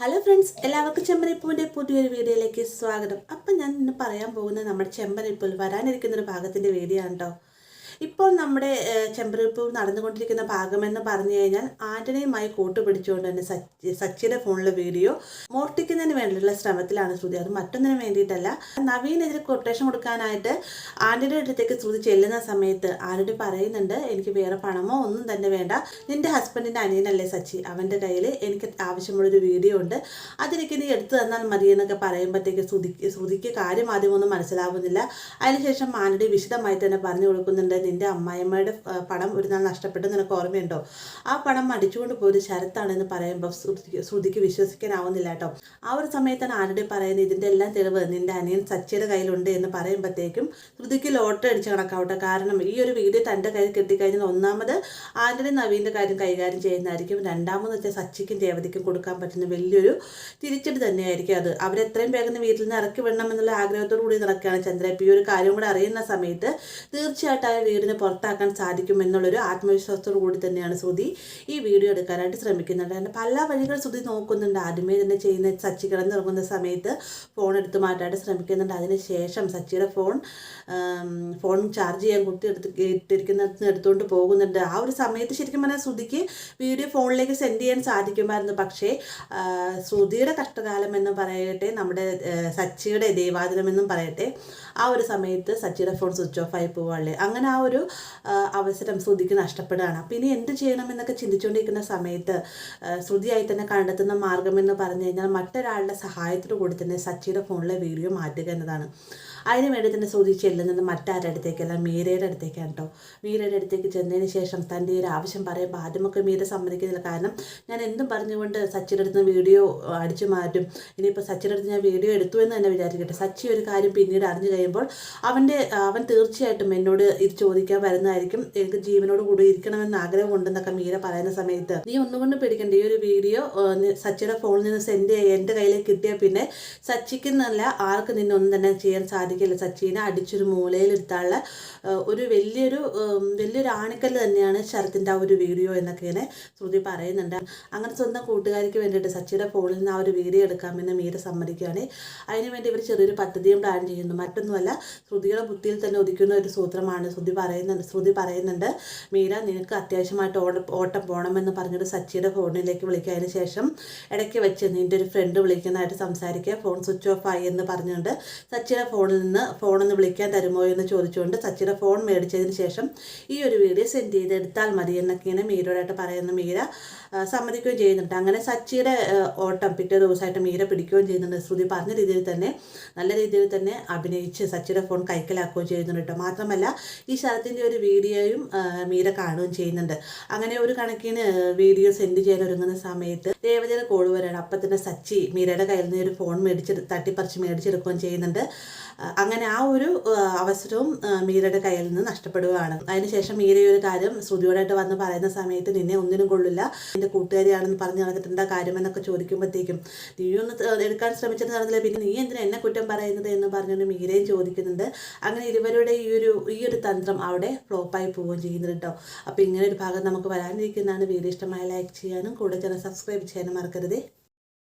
Hello friends, എല്ലാവർക്കും ചെമ്പനിപ്പൂവിൻ്റെ പുതിയൊരു വീഡിയോയിലേക്ക് സ്വാഗതം. അപ്പം ഞാൻ ഇന്ന് പറയാൻ പോകുന്നത് നമ്മുടെ ചെമ്പനിപ്പൂവിൽ വരാനിരിക്കുന്നൊരു ഭാഗത്തിൻ്റെ വീഡിയോ ആണ് കേട്ടോ. ഇപ്പോൾ നമ്മുടെ ചെമ്പനിപ്പൂ നടന്നുകൊണ്ടിരിക്കുന്ന ഭാഗമെന്ന് പറഞ്ഞു കഴിഞ്ഞാൽ ആൻ്റണിയുമായി കൂട്ടുപിടിച്ചുകൊണ്ട് തന്നെ സച്ചിയുടെ ഫോണിലെ വീഡിയോ മോഷ്ടിക്കുന്നതിന് വേണ്ടിയിട്ടുള്ള ശ്രമത്തിലാണ് ശ്രുതി. അത് മറ്റൊന്നിനും വേണ്ടിയിട്ടല്ല. നവീനെതിരെ കൊട്ടേഷൻ കൊടുക്കാനായിട്ട് ആൻ്റണിയുടെ അടുത്തേക്ക് ശ്രുതി ചെല്ലുന്ന സമയത്ത് ആൻ്റണി പറയുന്നുണ്ട്, എനിക്ക് വേറെ പണമോ ഒന്നും തന്നെ വേണ്ട, നിൻ്റെ ഹസ്ബൻഡിൻ്റെ അനിയനല്ലേ സച്ചി, അവൻ്റെ കയ്യിൽ എനിക്ക് ആവശ്യമുള്ളൊരു വീഡിയോ ഉണ്ട്, അതെനിക്ക് നീ എടുത്തു തന്നാൽ മതി എന്നൊക്കെ പറയുമ്പോഴത്തേക്ക് ശ്രുതിക്ക് കാര്യം ആദ്യമൊന്നും മനസ്സിലാവുന്നില്ല. അതിനുശേഷം ആൻ്റണി വിശദമായി തന്നെ പറഞ്ഞു കൊടുക്കുന്നുണ്ട്, നിൻ്റെ അമ്മായിമ്മയുടെ പണം ഒരു നാൾ നഷ്ടപ്പെട്ടു, നിനക്ക് ഓർമ്മയുണ്ടോ, ആ പണം അടിച്ചുകൊണ്ട് പോയത് ശരത്താണെന്ന് പറയുമ്പോൾ ശ്രുതിക്ക് വിശ്വസിക്കാനാവുന്നില്ല കേട്ടോ. ആ ഒരു സമയത്താണ് ആന്റണി പറയുന്നത്, ഇതിൻ്റെ എല്ലാം തെളിവ് നിൻ്റെ അനിയൻ സച്ചിയുടെ കയ്യിലുണ്ട് എന്ന് പറയുമ്പോഴത്തേക്കും ശ്രുതിക്ക് ലോട്ടറി അടിച്ച് കണക്കാവട്ടെ. കാരണം ഈ ഒരു വീഡിയോ തൻ്റെ കയ്യിൽ കിട്ടിക്കഴിഞ്ഞാൽ ഒന്നാമത് ആന്റണി നവീൻ്റെ കാര്യം കൈകാര്യം ചെയ്യുന്നതായിരിക്കും, രണ്ടാമത് വെച്ചാൽ സച്ചിക്കും രേവതിക്കും കൊടുക്കാൻ പറ്റുന്ന വലിയൊരു തിരിച്ചടി തന്നെയായിരിക്കും അത്. അവരെത്രയും വേഗം വീട്ടിൽ നിന്ന് ഇറക്കി വിടണം എന്നുള്ള ആഗ്രഹത്തോടു കൂടി നടക്കുകയാണ് ചന്ദ്ര. ഇപ്പോൾ ഈ ഒരു കാര്യം കൂടെ അറിയുന്ന സമയത്ത് തീർച്ചയായിട്ടും ആ വീടിനെ പുറത്താക്കാൻ സാധിക്കും എന്നുള്ളൊരു ആത്മവിശ്വാസത്തോടു കൂടി തന്നെയാണ് ശ്രുതി ഈ വീഡിയോ എടുക്കാനായിട്ട് ശ്രമിക്കുന്നുണ്ട്. അതിൻ്റെ പല വഴികൾ ശ്രുതി നോക്കുന്നുണ്ട്. ആദ്യമേ തന്നെ ചെയ്യുന്ന സച്ചി കിടന്നിറങ്ങുന്ന സമയത്ത് ഫോൺ എടുത്ത് മാറ്റാനായിട്ട് ശ്രമിക്കുന്നുണ്ട്. അതിനുശേഷം സച്ചിയുടെ ഫോൺ ചാർജ് ചെയ്യാൻ ഇട്ടിരിക്കുന്നിടത്ത് എടുത്തുകൊണ്ട് പോകുന്നുണ്ട്. ആ ഒരു സമയത്ത് ശരിക്കും പറഞ്ഞാൽ ശ്രുതിക്ക് വീഡിയോ ഫോണിലേക്ക് സെൻഡ് ചെയ്യാൻ സാധിക്കുമായിരുന്നു. പക്ഷേ ശ്രുതിയുടെ കഷ്ടകാലം എന്ന് പറയട്ടെ, നമ്മുടെ സച്ചിയുടെ ദൈവാദിനം എന്നും പറയട്ടെ, ആ ഒരു സമയത്ത് സച്ചിയുടെ ഫോൺ സ്വിച്ച് ഓഫ് ആയി പോവാളേ. അങ്ങനെ ആ ഒരു അവസരം ശ്രുതിക്ക് നഷ്ടപ്പെടുകയാണ്. അപ്പം ഇനി എന്ത് ചെയ്യണമെന്നൊക്കെ ചിന്തിച്ചുകൊണ്ടിരിക്കുന്ന സമയത്ത് ശ്രുതിയായി തന്നെ കണ്ടെത്തുന്ന മാർഗമെന്ന് പറഞ്ഞു കഴിഞ്ഞാൽ മറ്റൊരാളുടെ സഹായത്തോടു കൂടി തന്നെ സച്ചിയുടെ ഫോണിലെ വീഡിയോ മാറ്റുക എന്നതാണ്. അതിന് വേണ്ടി തന്നെ ശ്രുതി ചെല്ലുന്നത് മറ്റാരുടെ അടുത്തേക്കല്ല, മീരയുടെ അടുത്തേക്കാണ് കേട്ടോ. മീരയുടെ അടുത്തേക്ക് ചെന്നതിന് ശേഷം തൻ്റെ ഒരു ആവശ്യം പറയുമ്പോൾ ആദ്യമൊക്കെ മീര സമ്മതിക്കുന്നില്ല. കാരണം ഞാൻ എന്തും പറഞ്ഞുകൊണ്ട് സച്ചിയുടെ അടുത്ത് വീഡിയോ അടിച്ചു മാറ്റും, ഇനിയിപ്പോൾ സച്ചിയുടെ അടുത്ത് ഞാൻ വീഡിയോ എടുത്തു എന്ന് തന്നെ വിചാരിക്കട്ടെ, സച്ചി ഒരു കാര്യം പിന്നീട് അറിഞ്ഞു കഴിയുമ്പോൾ അവൻ തീർച്ചയായിട്ടും എന്നോട് ഇത് ചോദിക്കാൻ വരുന്നതായിരിക്കും, എനിക്ക് ജീവനോട് കൂടി ഇരിക്കണമെന്ന് ആഗ്രഹമുണ്ടെന്നൊക്കെ മീര പറയുന്ന സമയത്ത്, നീ ഒന്നുകൊണ്ട് പേടിക്കണ്ട, ഈ ഒരു വീഡിയോ സച്ചിയുടെ ഫോണിൽ നിന്ന് സെൻഡ് ചെയ്യുക, എൻ്റെ കയ്യിലേക്ക് കിട്ടിയാൽ പിന്നെ സച്ചിക്കെന്നല്ല ആർക്ക് നിന്നൊന്നും തന്നെ ചെയ്യാൻ സാധിക്കില്ല. സച്ചിനെ അടിച്ചൊരു മൂലയിലിരുത്താനുള്ള ഒരു വലിയൊരു ആണിക്കല്ല് തന്നെയാണ് ശരത്തിൻ്റെ ആ ഒരു വീഡിയോ എന്നൊക്കെ ഇങ്ങനെ ശ്രുതി പറയുന്നുണ്ട്. അങ്ങനെ സ്വന്തം കൂട്ടുകാരിക്ക് വേണ്ടിയിട്ട് സച്ചിയുടെ ഫോണിൽ നിന്ന് ആ ഒരു വീഡിയോ എടുക്കാമെന്ന് മീര സമ്മതിക്കുകയാണ്. അതിനുവേണ്ടി ഇവർ ചെറിയൊരു പദ്ധതിയും പ്ലാൻ ചെയ്യുന്നു. മറ്റൊന്നുമല്ല, ശ്രുതിയുടെ ബുദ്ധിയിൽ തന്നെ ഒതുക്കുന്ന ഒരു സൂത്രമാണ്. ശ്രുതി പറയുന്നുണ്ട്, മീര നിനക്ക് അത്യാവശ്യമായിട്ട് ഓട്ടം പോകണമെന്ന് പറഞ്ഞിട്ട് സച്ചിയുടെ ഫോണിലേക്ക് വിളിക്കുക. അതിന് ശേഷം ഇടയ്ക്ക് വെച്ച് നിൻ്റെ ഒരു ഫ്രണ്ട് വിളിക്കുന്നതായിട്ട് സംസാരിക്കുക, ഫോൺ സ്വിച്ച് ഓഫ് ആയി എന്ന് പറഞ്ഞുകൊണ്ട് സച്ചിയുടെ ഫോണിൽ നിന്ന് ഫോണൊന്ന് വിളിക്കാൻ തരുമോ എന്ന് ചോദിച്ചുകൊണ്ട് സച്ചിയുടെ ഫോൺ മേടിച്ചതിന് ശേഷം ഈ ഒരു വീഡിയോ സെൻഡ് ചെയ്ത് എടുത്താൽ മതി എന്നൊക്കെ ഇങ്ങനെ മീരയോടായിട്ട് പറയുന്ന മീര സമ്മതിക്കുകയും ചെയ്യുന്നുണ്ട്. അങ്ങനെ സച്ചിയുടെ ഓട്ടം പിറ്റേ ദിവസമായിട്ട് മീര പിടിക്കുകയും ചെയ്യുന്നുണ്ട്. ശ്രുതി പറഞ്ഞ രീതിയിൽ തന്നെ നല്ല രീതിയിൽ തന്നെ അഭിനയിച്ച് സച്ചിയുടെ ഫോൺ കൈക്കലാക്കുകയും ചെയ്യുന്നുണ്ട് കേട്ടോ. മാത്രമല്ല ഈ ശരത്തിൻ്റെ ഒരു വീഡിയോയും മീര കാണുകയും ചെയ്യുന്നുണ്ട്. അങ്ങനെ ഒരു കണക്കിന് വീഡിയോ സെൻഡ് ചെയ്യാൻ ഒരുങ്ങുന്ന സമയത്ത് രേവതിയുടെ കോൾ വരികയാണ്. അപ്പം തന്നെ സച്ചി മീരയുടെ കയ്യിൽ നിന്ന് ഒരു ഫോൺ തട്ടിപ്പറിച്ച് മേടിച്ചെടുക്കുകയും ചെയ്യുന്നുണ്ട്. അങ്ങനെ ആ ഒരു അവസരവും മീരയുടെ കയ്യിൽ നിന്ന് നഷ്ടപ്പെടുകയാണ്. അതിനുശേഷം മീര ഒരു കാര്യം ശ്രുതിയോടായിട്ട് വന്ന് പറയുന്ന സമയത്ത്, നിന്നെ ഒന്നിനും കൊള്ളില്ല, എൻ്റെ കൂട്ടുകാരിയാണെന്ന് പറഞ്ഞു നടന്നിട്ടുണ്ടാ കാര്യമെന്നൊക്കെ ചോദിക്കുമ്പോഴത്തേക്കും, നീയൊന്ന് എടുക്കാൻ ശ്രമിച്ചിട്ട് നടന്നില്ല, പിന്നെ നീ എന്തിനാ എന്നെ കുറ്റം പറയുന്നത് എന്ന് പറഞ്ഞുകൊണ്ട് മീരയും ചോദിക്കുന്നുണ്ട്. അങ്ങനെ ഇരുവരുടെ ഈ ഒരു തന്ത്രം അവിടെ ഫ്ലോപ്പായി പോവുകയും ചെയ്യുന്നുണ്ട് കേട്ടോ. അപ്പോൾ ഇങ്ങനെ ഒരു ഭാഗം നമുക്ക് വരാനിരിക്കുന്നതാണ്. വീഡിയോ ഇഷ്ടമായ ലൈക്ക് ചെയ്യാനും കൂടെ ചാനൽ സബ്സ്ക്രൈബ് ചെയ്യാനും മറക്കരുത്.